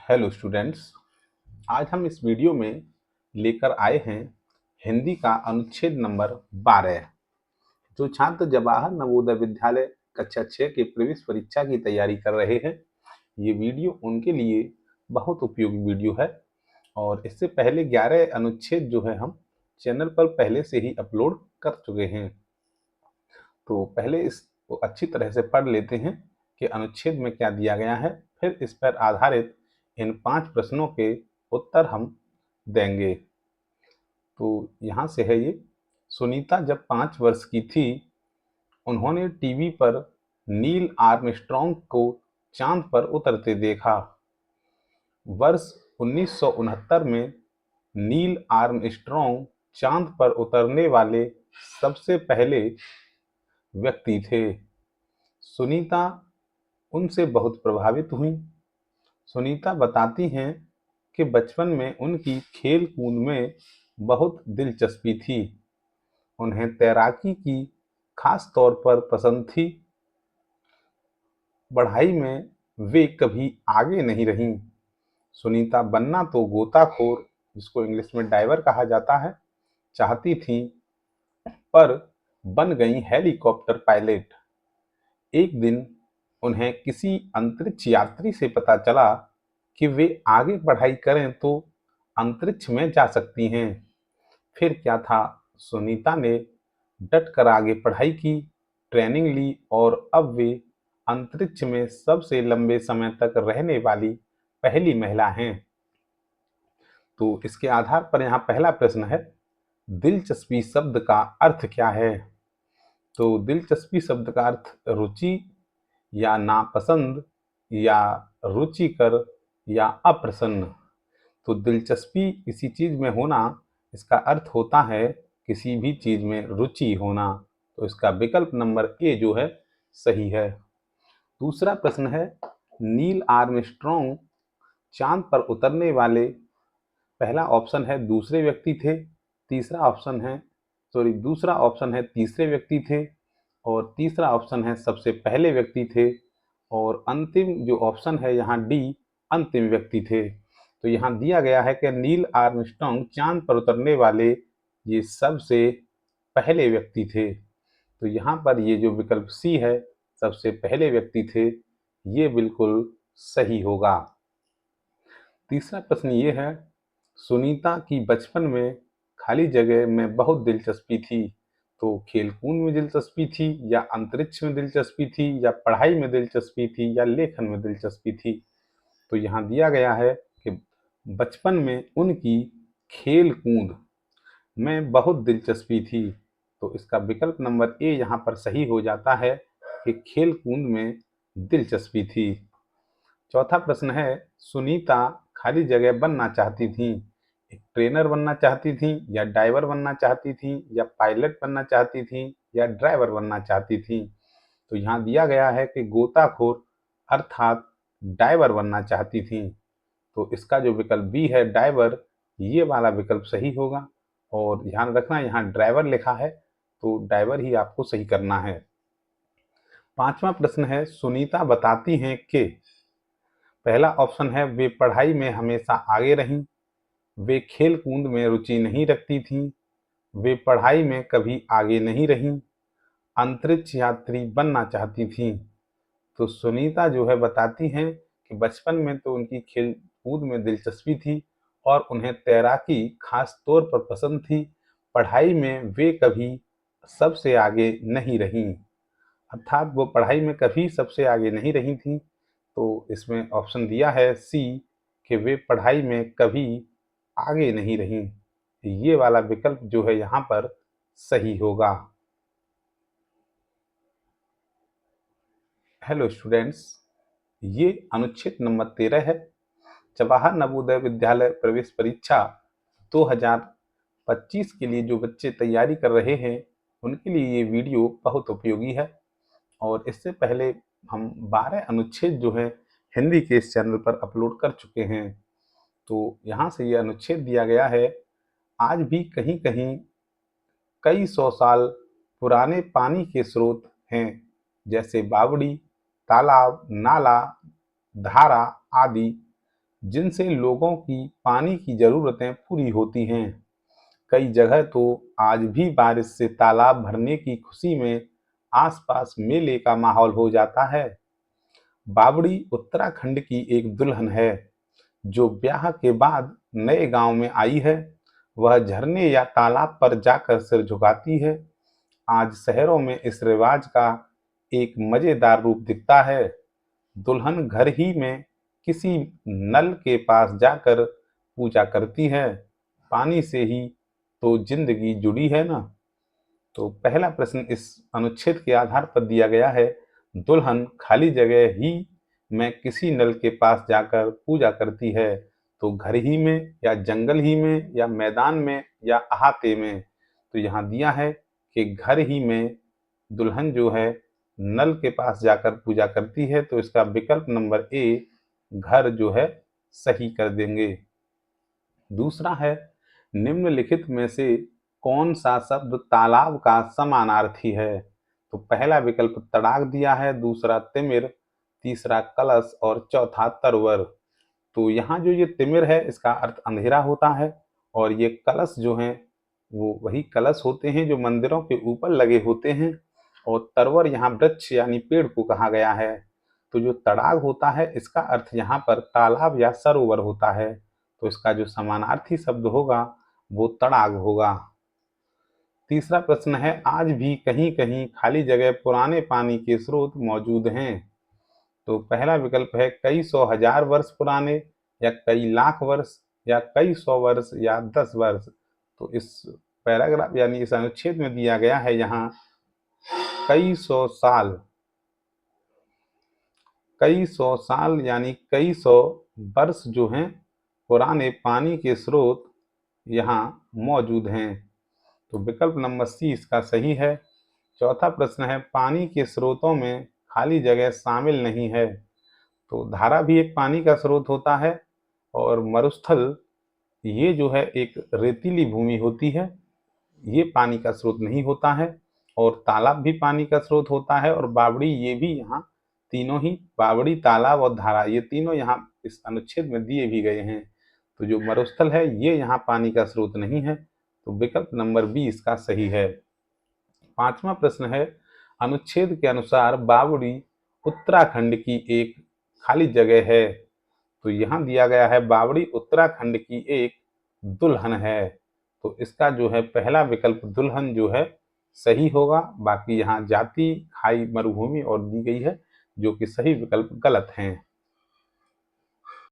Hello students. आज हम इस वीडियो में लेकर आए हैं हिंदी का अनुच्छेद नंबर 12। जो छात्र जवाहर नवोदय विद्यालय कक्षा 6 के प्रवेश परीक्षा की तैयारी कर रहे हैं, ये वीडियो उनके लिए बहुत उपयोगी वीडियो है। और इससे पहले 11 अनुच्छेद जो है हम चैनल पर पहले से ही अपलोड कर चुके हैं। तो पहले इसको अच्छी तरह से पढ़ लेते हैं कि अनुच्छेद में क्या दिया गया है, फिर इस पर आधारित इन 5 प्रश्नों के उत्तर हम देंगे। तो यहाँ से है ये। सुनीता जब 5 वर्ष की थी, उन्होंने टीवी पर नील आर्मस्ट्रॉन्ग को चांद पर उतरते देखा। वर्ष 1969 में नील आर्मस्ट्रॉन्ग चांद पर उतरने वाले सबसे पहले व्यक्ति थे। सुनीता उनसे बहुत प्रभावित हुई। सुनीता बताती हैं कि बचपन में उनकी खेल कूद में बहुत दिलचस्पी थी। उन्हें तैराकी की खास तौर पर पसंद थी। पढ़ाई में वे कभी आगे नहीं रहीं। सुनीता बनना तो गोताखोर, जिसको इंग्लिश में डाइवर कहा जाता है, चाहती थी, पर बन गई हेलीकॉप्टर पायलट। एक दिन उन्हें किसी अंतरिक्ष यात्री से पता चला कि वे आगे पढ़ाई करें तो अंतरिक्ष में जा सकती हैं। फिर क्या था, सुनीता ने डट कर आगे पढ़ाई की, ट्रेनिंग ली और अब वे अंतरिक्ष में सबसे लंबे समय तक रहने वाली पहली महिला हैं। तो इसके आधार पर यहाँ पहला प्रश्न है, दिलचस्पी शब्द का अर्थ क्या है? तो दिलचस्पी शब्द का अर्थ रुचि या नापसंद या रुचिकर या अप्रसन्न। तो दिलचस्पी किसी चीज में होना, इसका अर्थ होता है किसी भी चीज में रुचि होना। तो इसका विकल्प नंबर ए जो है सही है। दूसरा प्रश्न है, नील आर्मस्ट्रॉन्ग चांद पर उतरने वाले, पहला ऑप्शन है दूसरे व्यक्ति थे, दूसरा ऑप्शन है तीसरे व्यक्ति थे, और तीसरा ऑप्शन है सबसे पहले व्यक्ति थे, और अंतिम जो ऑप्शन है यहाँ डी, अंतिम व्यक्ति थे। तो यहाँ दिया गया है कि नील आर्मस्ट्रॉन्ग चांद पर उतरने वाले ये सबसे पहले व्यक्ति थे। तो यहाँ पर ये जो विकल्प सी है, सबसे पहले व्यक्ति थे, ये बिल्कुल सही होगा। तीसरा प्रश्न ये है, सुनीता की बचपन में खाली जगह में बहुत दिलचस्पी थी। तो खेलकूद में दिलचस्पी थी, या अंतरिक्ष में दिलचस्पी थी, या पढ़ाई में दिलचस्पी थी, या लेखन में दिलचस्पी थी? तो यहाँ दिया गया है कि बचपन में उनकी खेल कूद में बहुत दिलचस्पी थी। तो इसका विकल्प नंबर ए यहाँ पर सही हो जाता है कि खेल कूद में दिलचस्पी थी। चौथा प्रश्न है, सुनीता खाली जगह बनना चाहती थी। एक ट्रेनर बनना चाहती थी, या डाइवर बनना चाहती थी, या पायलट बनना चाहती थी, या ड्राइवर बनना चाहती थी? तो यहाँ दिया गया है कि गोताखोर अर्थात डाइवर बनना चाहती थी। तो इसका जो विकल्प बी है डाइवर, ये वाला विकल्प सही होगा। और ध्यान रखना यहाँ ड्राइवर लिखा है, तो डाइवर ही आपको सही करना है। पांचवा प्रश्न है, सुनीता बताती हैं कि, पहला ऑप्शन है वे पढ़ाई में हमेशा आगे रहीं, वे खेल कूद में रुचि नहीं रखती थीं, वे पढ़ाई में कभी आगे नहीं रहीं, अंतरिक्ष यात्री बनना चाहती थीं। तो सुनीता जो है बताती हैं कि बचपन में तो उनकी खेल कूद में दिलचस्पी थी और उन्हें तैराकी खास तौर पर पसंद थी। पढ़ाई में वे कभी सबसे आगे नहीं रहीं, अर्थात वो पढ़ाई में कभी सबसे आगे नहीं रही थी। तो इसमें ऑप्शन दिया है सी कि वे पढ़ाई में कभी आगे नहीं रहीं। ये वाला विकल्प जो है यहाँ पर सही होगा। हेलो स्टूडेंट्स, ये अनुच्छेद नंबर 13 है। जवाहर नवोदय विद्यालय प्रवेश परीक्षा 2025 के लिए जो बच्चे तैयारी कर रहे हैं, उनके लिए ये वीडियो बहुत उपयोगी है। और इससे पहले हम 12 अनुच्छेद जो हैं हिंदी के इस चैनल पर अपलोड कर चुके हैं। तो यहाँ से ये अनुच्छेद दिया गया है, आज भी कहीं कहीं कई सौ साल पुराने पानी के स्रोत हैं, जैसे बावड़ी, तालाब, नाला, धारा आदि। जिनसे लोगों की पानी की ज़रूरतें पूरी होती हैं। कई जगह तो आज भी बारिश से तालाब भरने की खुशी में आसपास मेले का माहौल हो जाता है। बावड़ी उत्तराखंड की एक दुल्हन है जो ब्याह के बाद नए गांव में आई है। वह झरने या तालाब पर जाकर सिर झुकाती है। आज शहरों में इस रिवाज का एक मजेदार रूप दिखता है। दुल्हन घर ही में किसी नल के पास जाकर पूजा करती है। पानी से ही तो जिंदगी जुड़ी है ना। तो पहला प्रश्न इस अनुच्छेद के आधार पर दिया गया है, दुल्हन खाली जगह ही में किसी नल के पास जाकर पूजा करती है। तो घर ही में या जंगल ही में या मैदान में या अहाते में। तो यहाँ दिया है कि घर ही में दुल्हन जो है नल के पास जाकर पूजा करती है, तो इसका विकल्प नंबर ए घर जो है सही कर देंगे। दूसरा है, निम्नलिखित में से कौन सा शब्द तालाब का समानार्थी है? तो पहला विकल्प तड़ाक दिया है, दूसरा तिमिर, तीसरा कलश और चौथा तरवर। तो यहाँ जो ये तिमिर है इसका अर्थ अंधेरा होता है, और ये कलश जो हैं वो वही कलश होते हैं जो मंदिरों के ऊपर लगे होते हैं, और तरवर यहाँ वृक्ष यानी पेड़ को कहा गया है। तो जो तड़ाग होता है इसका अर्थ यहाँ पर तालाब या सरोवर होता है। तो इसका जो समानार्थी शब्द होगा वो तड़ाग होगा। तीसरा प्रश्न है, आज भी कहीं कहीं खाली जगह पुराने पानी के स्रोत मौजूद हैं। तो पहला विकल्प है कई सौ हजार वर्ष पुराने, या कई लाख वर्ष, या कई सौ वर्ष, या 10 वर्ष। तो इस पैराग्राफ यानी इस अनुच्छेद में दिया गया है यहाँ कई सौ साल यानी कई सौ वर्ष जो हैं पुराने पानी के स्रोत यहाँ मौजूद हैं। तो विकल्प नंबर सी इसका सही है। चौथा प्रश्न है, पानी के स्रोतों में खाली जगह शामिल नहीं है। तो धारा भी एक पानी का स्रोत होता है, और मरुस्थल ये जो है एक रेतीली भूमि होती है, ये पानी का स्रोत नहीं होता है। और तालाब भी पानी का स्रोत होता है, और बावड़ी ये भी यहाँ तीनों ही, बावड़ी, तालाब और धारा, ये तीनों यहाँ इस अनुच्छेद में दिए भी गए हैं। तो जो मरुस्थल है ये यहाँ पानी का स्रोत नहीं है। तो विकल्प नंबर बी इसका सही है। पांचवा प्रश्न है, अनुच्छेद के अनुसार बावड़ी उत्तराखंड की एक खाली जगह है। तो यहाँ दिया गया है बावड़ी उत्तराखंड की एक दुल्हन है। तो इसका जो है पहला विकल्प दुल्हन जो है सही होगा। बाकी यहाँ जाति, खाई, मरुभूमि और दी गई है, जो कि सही विकल्प गलत हैं।